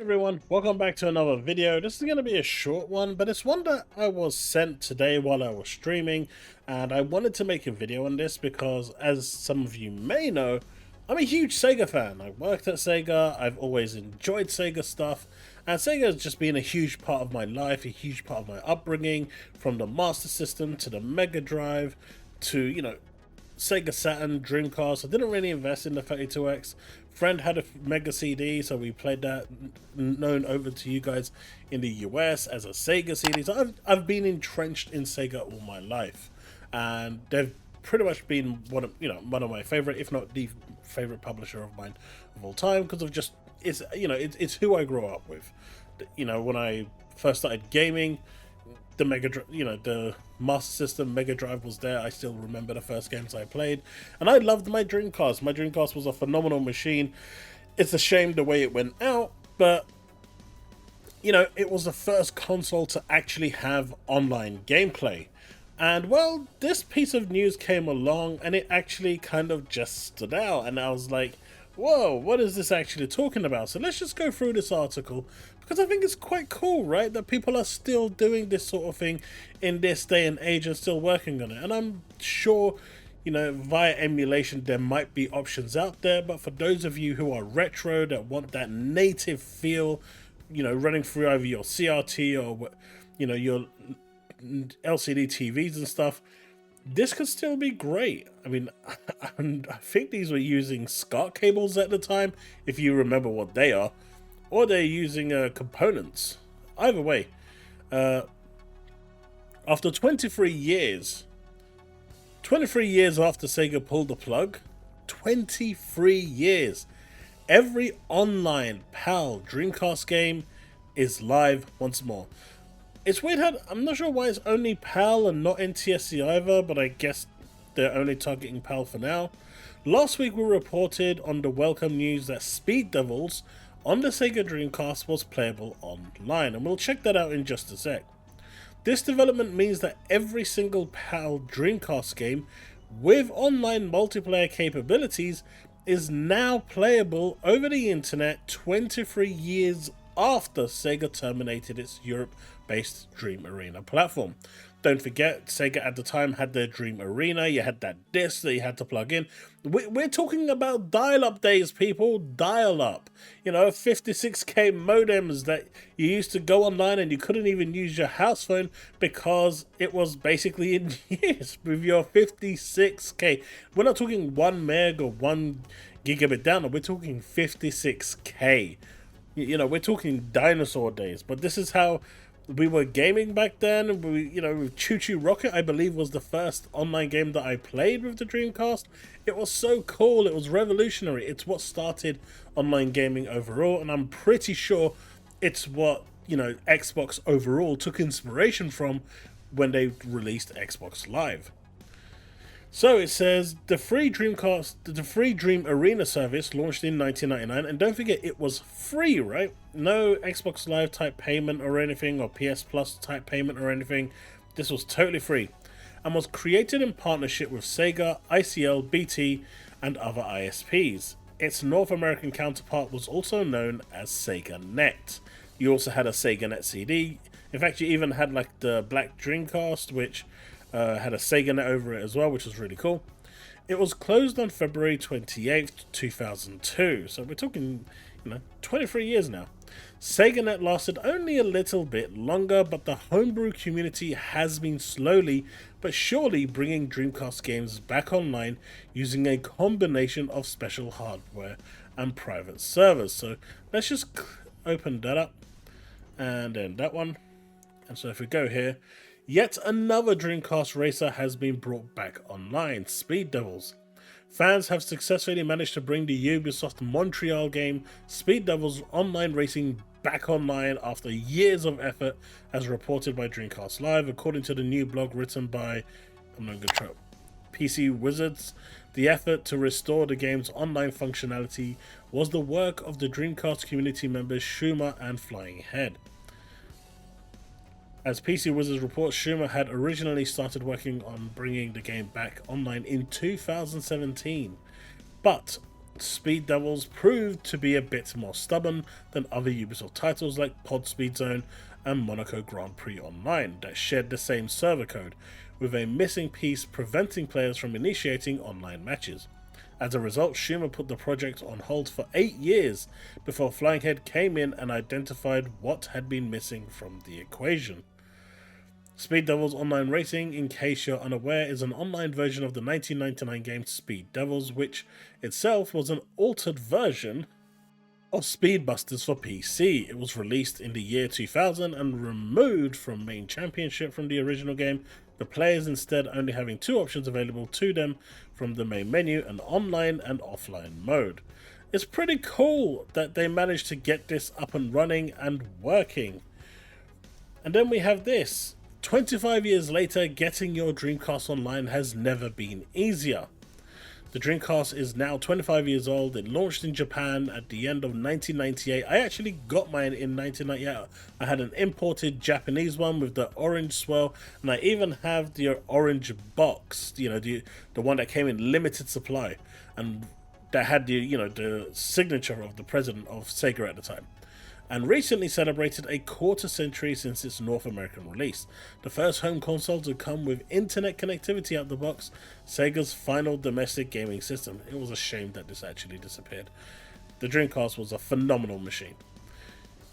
everyone, welcome back to another video. This is going to be a short one, but it's one that I was sent today while I was streaming, and I wanted to make a video on this because, as some of you may know, I'm a huge Sega fan. I worked at Sega, I've always enjoyed Sega stuff, and Sega has just been a huge part of my life, a huge part of my upbringing, from the Master System to the Mega Drive to, Sega Saturn, Dreamcast. I didn't really invest in the 32X. Friend had a Mega CD, so we played that, known over to you guys in the US as a Sega CD. So I've been entrenched in Sega all my life, and they've pretty much been one of my favorite, if not the favorite publisher of mine of all time, because of just it's who I grew up with. When I first started gaming, the the Master System Mega Drive was there. I still remember the first games I played, and I loved my Dreamcast. My Dreamcast was a phenomenal machine. It's a shame the way it went out, but it was the first console to actually have online gameplay. And well, this piece of news came along, and it actually kind of just stood out, and I was like, whoa, what is this actually talking about? So let's just go through this article, because I think it's quite cool, right, that people are still doing this sort of thing in this day and age and still working on it. And I'm sure, via emulation there might be options out there, but for those of you who are retro, that want that native feel, running through either your CRT or your LCD TVs and stuff, this could still be great. I mean, I think these were using SCART cables at the time, if you remember what they are, or they're using components. Either way, after 23 years after Sega pulled the plug, 23 years, every online PAL Dreamcast game is live once more. It's weird how, I'm not sure why it's only PAL and not NTSC either, but I guess they're only targeting PAL for now. Last week we reported on the welcome news that Speed Devils on the Sega Dreamcast was playable online, and we'll check that out in just a sec. This development means that every single PAL Dreamcast game with online multiplayer capabilities is now playable over the internet 23 years after Sega terminated its Europe-based Dream Arena platform. Don't forget, Sega at the time had their Dream Arena. You had that disc that you had to plug in. We're talking about dial-up days, people. Dial-up. 56k modems that you used to go online and you couldn't even use your house phone because it was basically in use with your 56k. We're not talking 1 meg or 1 gigabit download. We're talking 56k. We're talking dinosaur days, but this is how we were gaming back then. With Chu Chu Rocket, I believe, was the first online game that I played with the Dreamcast. It was so cool. It was revolutionary. It's what started online gaming overall, and I'm pretty sure it's what, Xbox overall took inspiration from when they released Xbox Live. So it says the free Dream Arena service launched in 1999, and don't forget it was free, right? No Xbox Live type payment or anything, or PS Plus type payment or anything. This was totally free, and was created in partnership with Sega, ICL, BT, and other ISPs. Its North American counterpart was also known as Sega Net. You also had a Sega Net CD. In fact, you even had like the Black Dreamcast, which had a Sega Net over it as well, which was really cool. It was closed on February 28th, 2002, so we're talking, 23 years now. Sega Net lasted only a little bit longer, but the homebrew community has been slowly but surely bringing Dreamcast games back online using a combination of special hardware and private servers. So let's just open that up, and then that one. And so if we go here, yet another Dreamcast racer has been brought back online, Speed Devils. Fans have successfully managed to bring the Ubisoft Montreal game Speed Devils Online Racing back online after years of effort, as reported by Dreamcast Live. According to the new blog written by, PC Wizards, the effort to restore the game's online functionality was the work of the Dreamcast community members Schumer and Flying Head. As PC Wizards reports, Schumer had originally started working on bringing the game back online in 2017, but Speed Devils proved to be a bit more stubborn than other Ubisoft titles like Pod Speed Zone and Monaco Grand Prix Online that shared the same server code, with a missing piece preventing players from initiating online matches. As a result, Schumer put the project on hold for 8 years before Flying Head came in and identified what had been missing from the equation. Speed Devils Online Racing, in case you're unaware, is an online version of the 1999 game Speed Devils, which itself was an altered version of Speedbusters for PC. It was released in the year 2000 and removed from main championship from the original game, the players instead only having 2 options available to them from the main menu, an online and offline mode. It's pretty cool that they managed to get this up and running and working. And then we have this. 25 years later, getting your Dreamcast online has never been easier. The Dreamcast is now 25 years old. It launched in Japan at the end of 1998. I actually got mine in 1998. I had an imported Japanese one with the orange swirl, and I even have the orange box, you know, the one that came in limited supply, and that had the, you know, the signature of the president of Sega at the time. And recently celebrated a quarter century since its North American release. The first home console to come with internet connectivity out the box, Sega's final domestic gaming system. It was a shame that this actually disappeared. The Dreamcast was a phenomenal machine.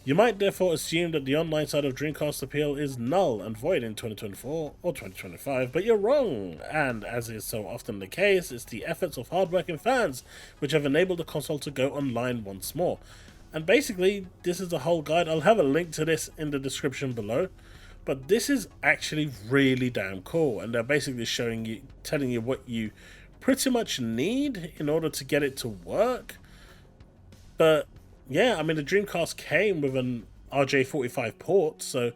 You might therefore assume that the online side of Dreamcast appeal is null and void in 2024 or 2025, but you're wrong, and as is so often the case, it's the efforts of hardworking fans which have enabled the console to go online once more. And basically, this is the whole guide. I'll have a link to this in the description below. But this is actually really damn cool. And they're basically showing you, telling you what you pretty much need in order to get it to work. But yeah, I mean, the Dreamcast came with an RJ45 port, so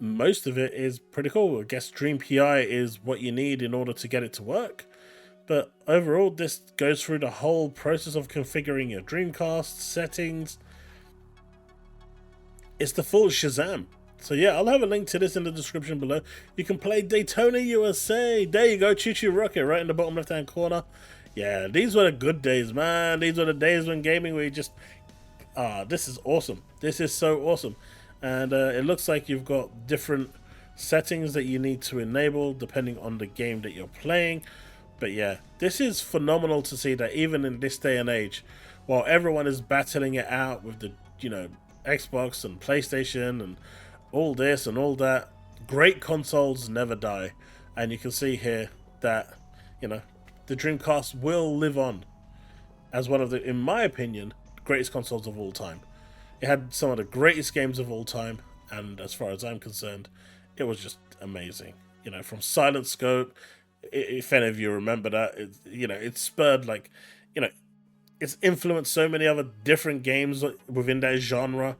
most of it is pretty cool. I guess DreamPI is what you need in order to get it to work. But overall, this goes through the whole process of configuring your Dreamcast settings. It's the full Shazam. So yeah, I'll have a link to this in the description below. You can play Daytona USA. There you go, Chu Chu Rocket, right in the bottom left-hand corner. Yeah, these were the good days, man. These were the days when gaming where you just... this is awesome. This is so awesome. And it looks like you've got different settings that you need to enable depending on the game that you're playing. But yeah, this is phenomenal to see that even in this day and age, while everyone is battling it out with the, you know, Xbox and PlayStation and all this and all that, great consoles never die. And you can see here that, you know, the Dreamcast will live on as one of the, in my opinion, greatest consoles of all time. It had some of the greatest games of all time, and as far as I'm concerned, it was just amazing. You know, from Silent Scope, if any of you remember that, it spurred, like, you know, it's influenced so many other different games within that genre.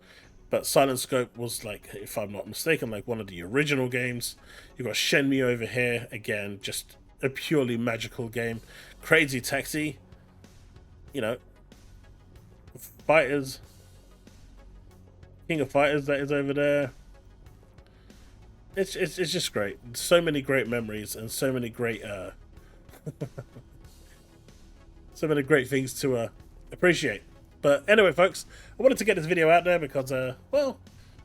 But Silent Scope was, like, if I'm not mistaken, like one of the original games. You've got Shenmue over here, again, just a purely magical game. Crazy Taxi, you know, Fighters, King of Fighters that is over there. It's just great. So many great memories and so many great so many great things to appreciate. But anyway, folks, I wanted to get this video out there because well,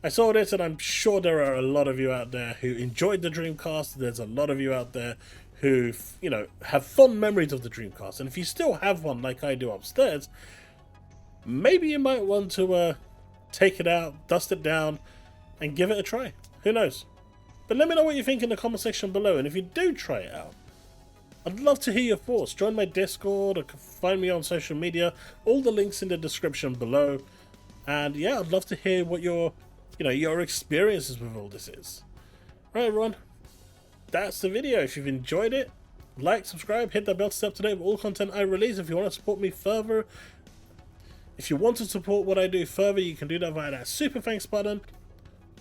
I saw this and I'm sure there are a lot of you out there who enjoyed the Dreamcast. There's a lot of you out there who, you know, have fond memories of the Dreamcast. And if you still have one like I do upstairs, maybe you might want to take it out, dust it down, and give it a try. Who knows? But let me know what you think in the comment section below, and if you do try it out, I'd love to hear your thoughts. Join my Discord or find me on social media. All the links in the description below. And yeah, I'd love to hear what your experiences with all this is. Right, everyone, that's the video. If you've enjoyed it, like, subscribe, hit that bell to stay up to date with all content I release. If you want to support me further, if you want to support what I do further, you can do that via that super thanks button,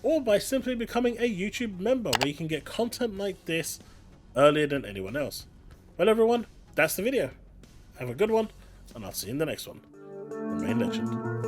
or by simply becoming a YouTube member, where you can get content like this earlier than anyone else. Well, everyone, that's the video. Have a good one, and I'll see you in the next one. Remain legend.